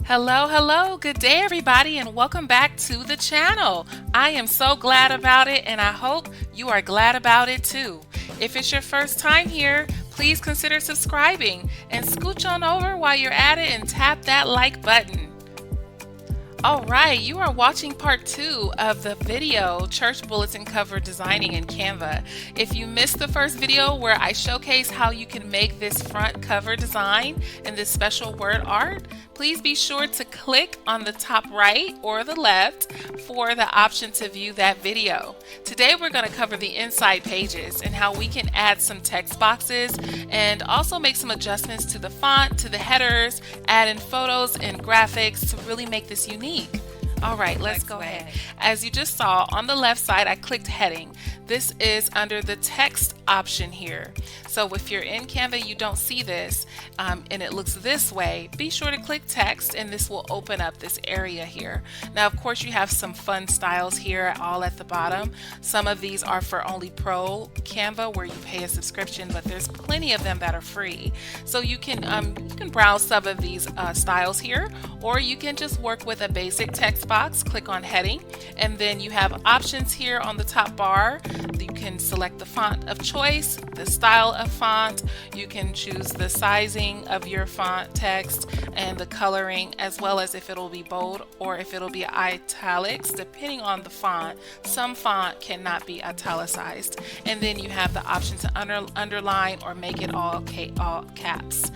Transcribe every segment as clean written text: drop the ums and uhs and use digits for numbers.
Hello, hello, good day everybody, and welcome back to the channel. I am so glad about it, and I hope you are glad about it too. If it's your first time here, please consider subscribing and scooch on over while you're at it and tap that like button. All right, you are watching part 2 of the video Church Bulletin Cover Designing in Canva. If you missed the first video where I showcase how you can make this front cover design and this special word art, please be sure to click on the top right or the left for the option to view that video. Today we're going to cover the inside pages and how we can add some text boxes and also make some adjustments to the font, to the headers, add in photos and graphics to really make this unique. All right, let's go ahead. As you just saw, on the left side, I clicked heading. This is under the text option here. So if you're in Canva, you don't see this, and it looks this way, be sure to click text, and this will open up this area here. Now, of course, you have some fun styles here, all at the bottom. Some of these are for only Pro Canva, where you pay a subscription, but there's plenty of them that are free. So you can browse some of these styles here, or you can just work with a basic text box. Click on heading, and then you have options here on the top bar. You can select the font of choice, the style of font, you can choose the sizing of your font text and the coloring, as well as if it'll be bold or if it'll be italics, depending on the font. Some font cannot be italicized. And then you have the option to underline or make it all caps,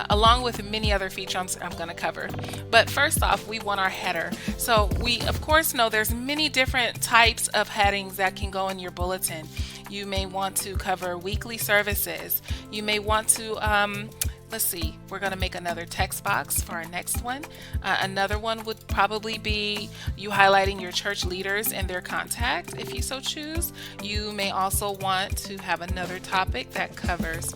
along with many other features I'm going to cover. But first off, we want our header. So we of course know there's many different types of headings that can go in your bulletin. You may want to cover weekly services. You may want to let's see, we're going to make another text box for our next one. Another one would probably be you highlighting your church leaders and their contact if you so choose. You may also want to have another topic that covers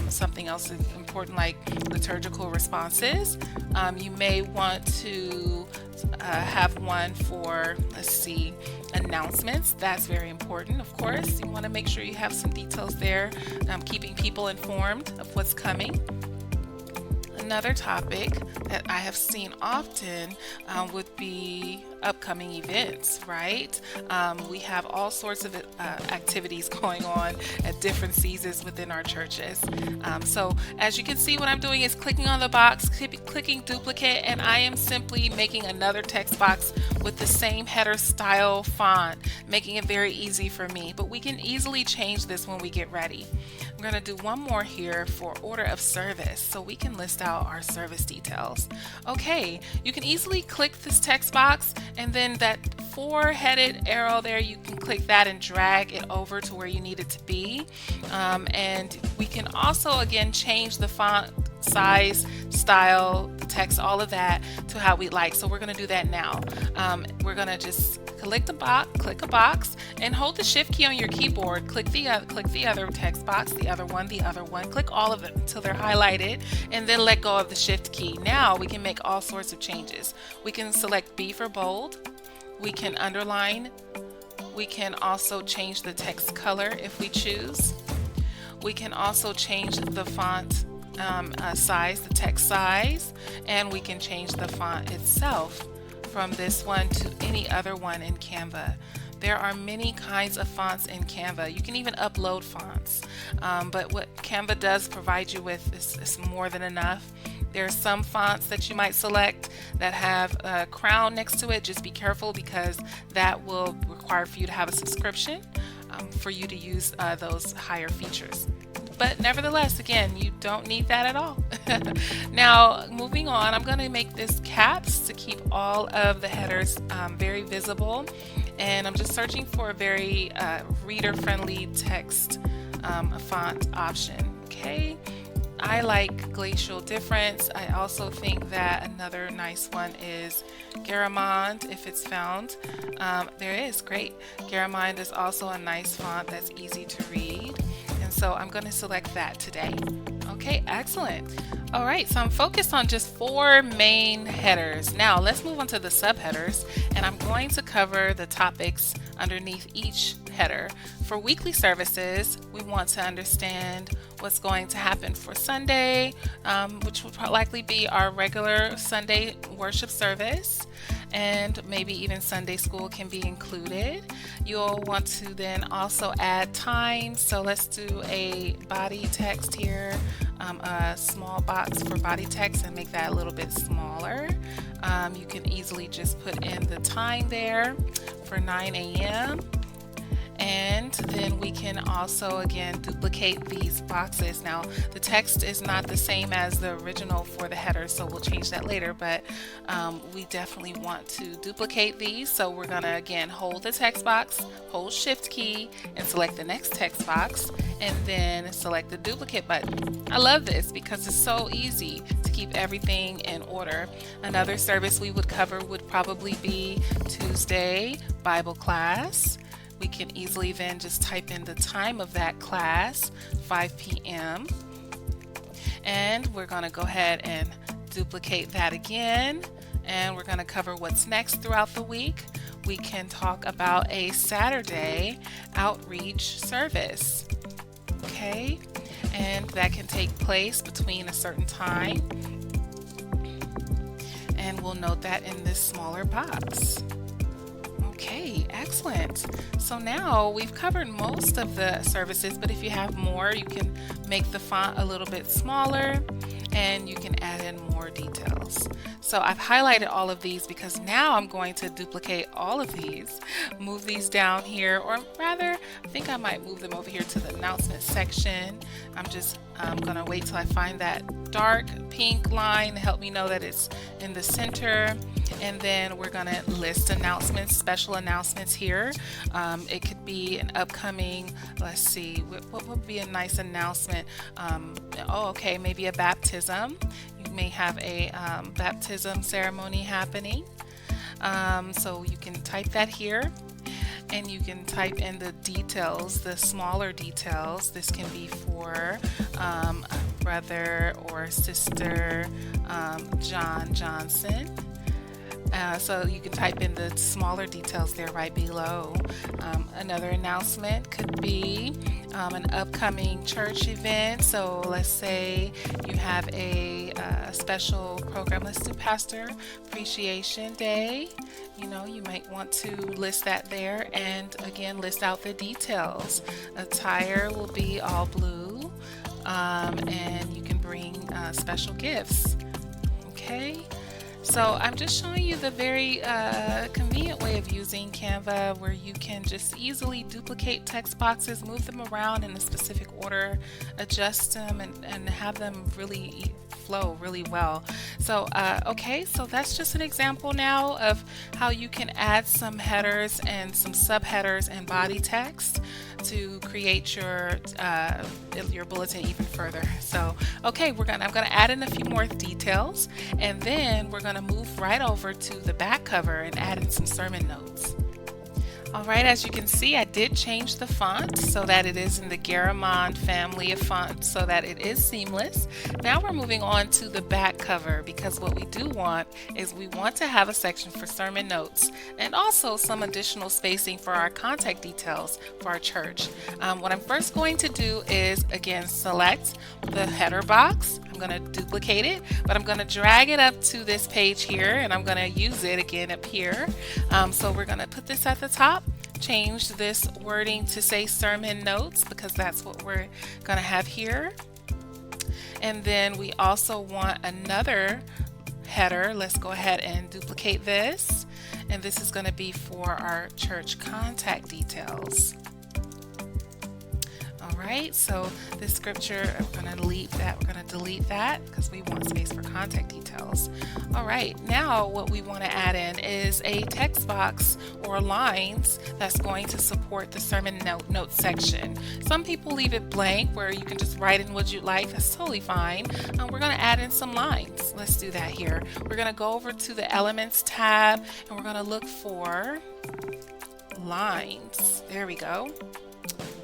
something else important like liturgical responses. You may want to have one for, let's see, announcements. That's very important, of course. You want to make sure you have some details there, keeping people informed of what's coming. Another topic that I have seen often would be upcoming events, right? We have all sorts of activities going on at different seasons within our churches. So as you can see, what I'm doing is clicking on the box, clicking duplicate, and I am simply making another text box with the same header style font, making it very easy for me. But we can easily change this when we get ready. I'm going to do one more here for order of service so we can list out our service details. Okay, you can easily click this text box, and then that four-headed arrow there, you can click that and drag it over to where you need it to be. And we can also again change the font size, style, text, all of that to how we like. So we're going to do that now. We're going to just click a box, and hold the shift key on your keyboard. Click the other text box, the other one, click all of them until they're highlighted, and then let go of the shift key. Now we can make all sorts of changes. We can select B for bold, we can underline, we can also change the text color if we choose. We can also change the font size, the text size, and we can change the font itself from this one to any other one in Canva. There are many kinds of fonts in Canva. You can even upload fonts, but what Canva does provide you with is more than enough. There are some fonts that you might select that have a crown next to it. Just be careful, because that will require for you to have a subscription for you to use those higher features. But nevertheless, again, you don't need that at all. Now, moving on, I'm going to make this caps to keep all of the headers very visible. And I'm just searching for a very reader-friendly text font option. Okay, I like Glacial Difference. I also think that another nice one is Garamond, if it's found. There it is, great. Garamond is also a nice font that's easy to read. And so I'm going to select that today. Okay, excellent. All right, so I'm focused on just 4 main headers. Now let's move on to the subheaders, and I'm going to cover the topics underneath each header. For weekly services, we want to understand what's going to happen for Sunday, which will likely be our regular Sunday worship service, and maybe even Sunday school can be included. You'll want to then also add time. So let's do a body text here, a small box for body text, and make that a little bit smaller. You can easily just put in the time there for 9 a.m. And then we can also again duplicate these boxes. Now the text is not the same as the original for the header, so we'll change that later, but we definitely want to duplicate these. So we're gonna again hold the text box, hold shift key, and select the next text box, and then select the duplicate button. I love this because it's so easy to keep everything in order. Another service we would cover would probably be Tuesday Bible class. We can easily then just type in the time of that class, 5 p.m. And we're going to go ahead and duplicate that again. And we're going to cover what's next throughout the week. We can talk about a Saturday outreach service. Okay, and that can take place between a certain time. And we'll note that in this smaller box. Okay, excellent. So now we've covered most of the services, but if you have more, you can make the font a little bit smaller and you can add in more details. So I've highlighted all of these because now I'm going to duplicate all of these, move these down here, or rather, I think I might move them over here to the announcement section. I'm gonna wait till I find that dark pink line to help me know that it's in the center. And then we're gonna list announcements, special announcements here. It could be an upcoming, let's see, what would be a nice announcement? Okay, maybe a baptism. You may have a baptism ceremony happening. So you can type that here. And you can type in the details, the smaller details. This can be for a brother or sister, John Johnson. So you can type in the smaller details there right below. Another announcement could be an upcoming church event. So let's say you have a special program. Let's do Pastor Appreciation Day. You might want to list that there, and again list out the details. Attire will be all blue, and you can bring special gifts. Okay. So I'm just showing you the very convenient way of using Canva, where you can just easily duplicate text boxes, move them around in a specific order, adjust them, and have them really flow really well. So okay, so that's just an example now of how you can add some headers and some subheaders and body text to create your bulletin even further. So okay, I'm gonna add in a few more details, and then we're gonna move right over to the back cover and add in some sermon notes. Alright, as you can see, I did change the font so that it is in the Garamond family of fonts so that it is seamless. Now we're moving on to the back cover, because what we do want is we want to have a section for sermon notes and also some additional spacing for our contact details for our church. What I'm first going to do is again select the header box. I'm going to duplicate it, but I'm going to drag it up to this page here, and I'm going to use it again up here. So we're going to put this at the top, change this wording to say sermon notes, because that's what we're going to have here. And then we also want another header. Let's go ahead and duplicate this, and this is going to be for our church contact details. Alright, so this scripture, we're going to delete that because we want space for contact details. Alright, now what we want to add in is a text box or lines that's going to support the sermon note section. Some people leave it blank where you can just write in what you'd like. That's totally fine. We're going to add in some lines. Let's do that here. We're going to go over to the Elements tab, and we're going to look for lines. There we go.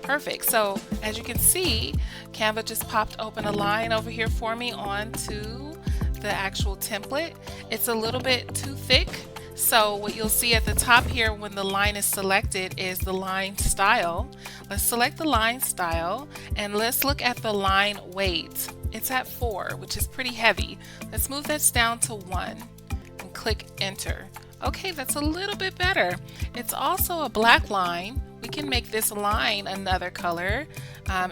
Perfect. So as you can see, Canva just popped open a line over here for me onto the actual template. It's a little bit too thick, So what you'll see at the top here when the line is selected is the line style. Let's select the line style and let's look at the line weight. It's at 4, which is pretty heavy. Let's move this down to 1 and click enter. Okay, that's a little bit better. It's also a black line. We can make this line another color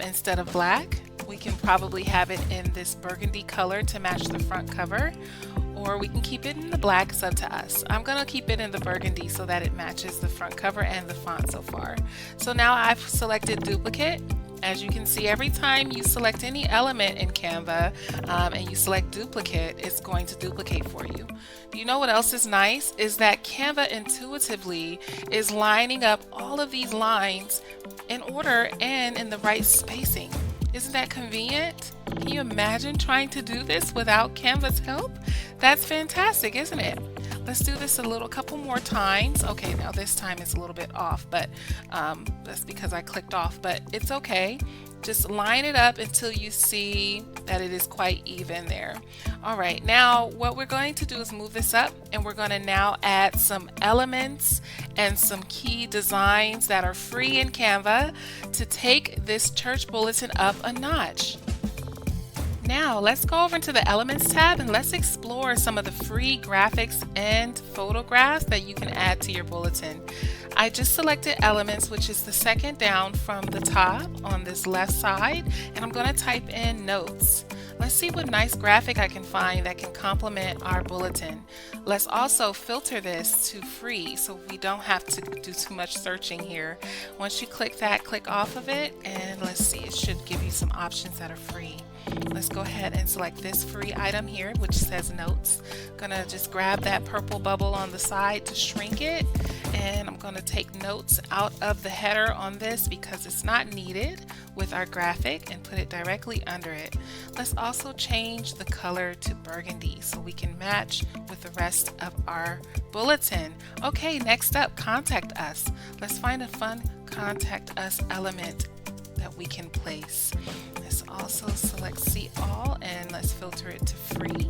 instead of black. We can probably have it in this burgundy color to match the front cover, or we can keep it in the black. It's up to us. I'm gonna keep it in the burgundy so that it matches the front cover and the font so far. So now I've selected duplicate. As you can see, every time you select any element in Canva and you select duplicate, it's going to duplicate for you. You know what else is nice? Is that Canva intuitively is lining up all of these lines in order and in the right spacing. Isn't that convenient? Can you imagine trying to do this without Canva's help? That's fantastic, isn't it? Let's do this a couple more times. Okay, now this time it's a little bit off, but that's because I clicked off, but it's okay. Just line it up until you see that it is quite even there. All right, now what we're going to do is move this up, and we're going to now add some elements and some key designs that are free in Canva to take this church bulletin up a notch. Now let's go over into the Elements tab and let's explore some of the free graphics and photographs that you can add to your bulletin. I just selected Elements, which is the second down from the top on this left side, and I'm going to type in Notes. Let's see what nice graphic I can find that can complement our bulletin. Let's also filter this to free so we don't have to do too much searching here. Once you click that, click off of it, and let's see, it should give you some options that are free. Let's go ahead and select this free item here, which says Notes. I'm gonna just grab that purple bubble on the side to shrink it, and I'm gonna take Notes out of the header on this because it's not needed with our graphic, and put it directly under it. Let's also change the color to burgundy so we can match with the rest of our bulletin. Okay, next up, Contact Us. Let's find a fun Contact Us element that we can place. Let's also select See All and let's filter it to free.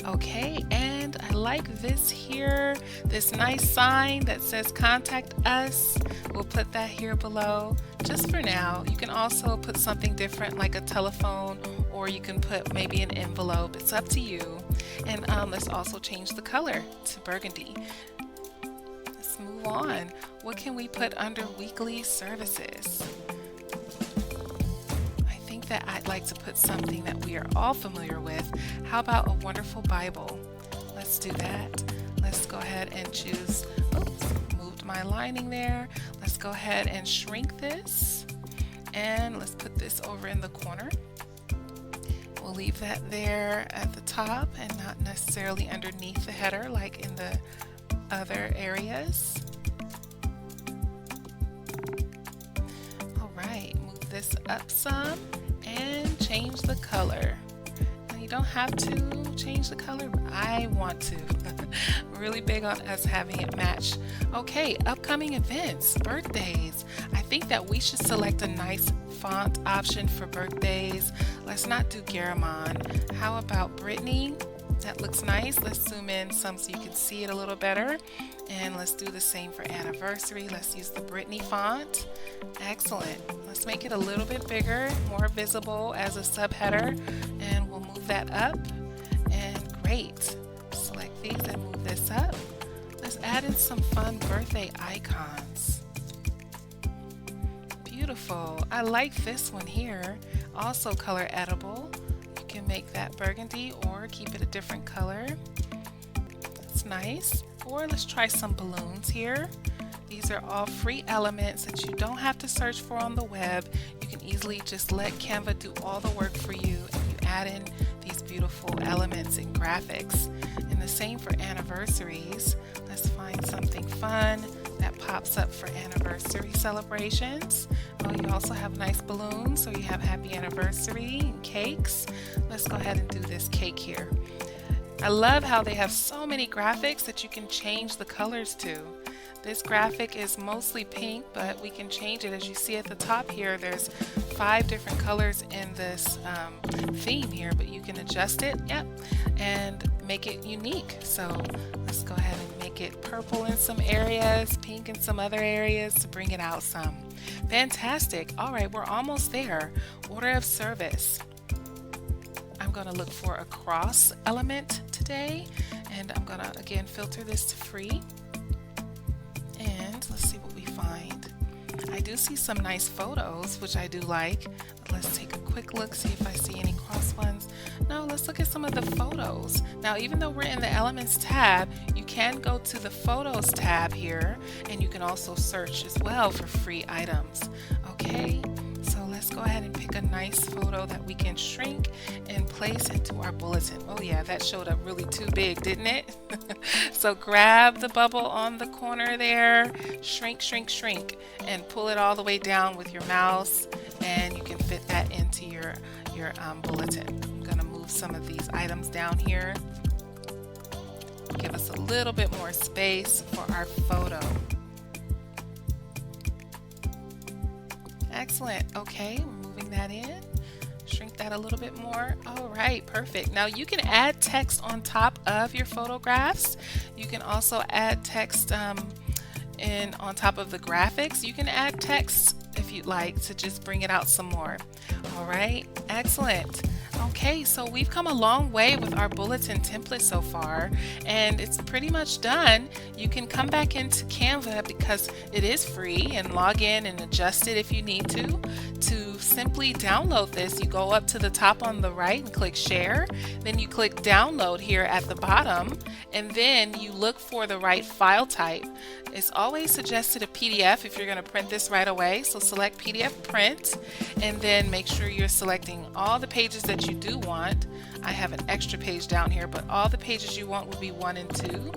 Okay, and I like this here, this nice sign that says Contact Us. We'll put that here below just for now. You can also put something different like a telephone, or you can put maybe an envelope. It's up to you. And let's also change the color to burgundy. Let's move on. What can we put under weekly services? That I'd like to put something that we are all familiar with. How about a wonderful Bible? Let's do that. Let's go ahead and choose, oops, moved my lining there. Let's go ahead and shrink this, and let's put this over in the corner. We'll leave that there at the top and not necessarily underneath the header like in the other areas. All right, move this up some and change the color. Now, you don't have to change the color, but I want to. I'm really big on us having it match. Okay, upcoming events, birthdays. I think that we should select a nice font option for birthdays. Let's not do Garamond. How about Brittany? That looks nice. Let's zoom in some so you can see it a little better. And let's do the same for anniversary. Let's use the Brittany font. Excellent. Let's make it a little bit bigger, more visible as a subheader, and we'll move that up. And great. Select these and move this up. Let's add in some fun birthday icons. Beautiful. I like this one here. Also color editable. You can make that burgundy or keep it a different color. That's nice. Or let's try some balloons here. These are all free elements that you don't have to search for on the web. You can easily just let Canva do all the work for you, and you add in these beautiful elements and graphics. And the same for anniversaries. Let's find something fun that pops up for anniversary celebrations. Oh, you also have nice balloons, so you have happy anniversary and cakes. Let's go ahead and do this cake here. I love how they have so many graphics that you can change the colors to. This graphic is mostly pink, but we can change it. As you see at the top here, there's 5 different colors in this theme here, but you can adjust it, and make it unique. So let's go ahead and make make it purple in some areas, pink in some other areas to bring it out some. Fantastic. All right, we're almost there. Order of service. I'm going to look for a cross element today, and I'm going to again filter this to free. And let's see what we find. I do see some nice photos, which I do like. Let's take a quick look, see if I see any cross ones. No, let's look at some of the photos. Now, even though we're in the Elements tab, you can go to the Photos tab here, and you can also search as well for free items. Okay, so let's go ahead and pick a nice photo that we can shrink and place into our bulletin. Oh yeah, that showed up really too big, didn't it? So grab the bubble on the corner there, shrink, shrink, shrink, and pull it all the way down with your mouse, and you can fit that into your bulletin. I'm going to move some of these items down here. Give us a little bit more space for our photo. Excellent. Okay, moving that in. Shrink that a little bit more. All right, perfect. Now you can add text on top of your photographs. You can also add text on top of the graphics. You can add text if you'd like to just bring it out some more. All right, excellent. Okay, so we've come a long way with our bulletin template so far, and it's pretty much done. You can come back into Canva because it is free and log in and adjust it if you need to. To simply download this, you go up to the top on the right and click share. Then you click download here at the bottom, and then you look for the right file type. It's always suggested a PDF if you're going to print this right away. So select PDF print, and then make sure you're selecting all the pages that you do want. I have an extra page down here, but all the pages you want would be 1 and 2,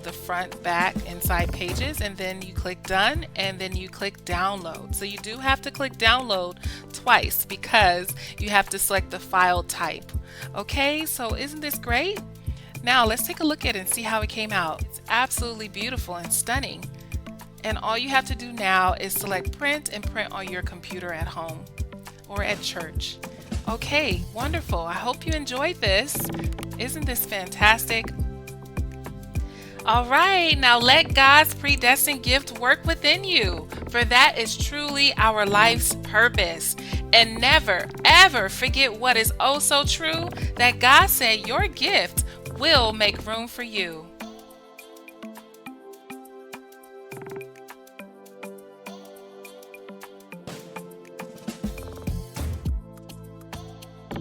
the front, back, and side pages, and then you click done, and then you click download. So you do have to click download twice because you have to select the file type. Okay, so isn't this great? Now let's take a look at it and see how it came out. It's absolutely beautiful and stunning. And all you have to do now is select print and print on your computer at home or at church. Okay, wonderful. I hope you enjoyed this. Isn't this fantastic? All right, now let God's predestined gift work within you, for that is truly our life's purpose. And never, ever forget what is oh so true, that God said your gift will make room for you.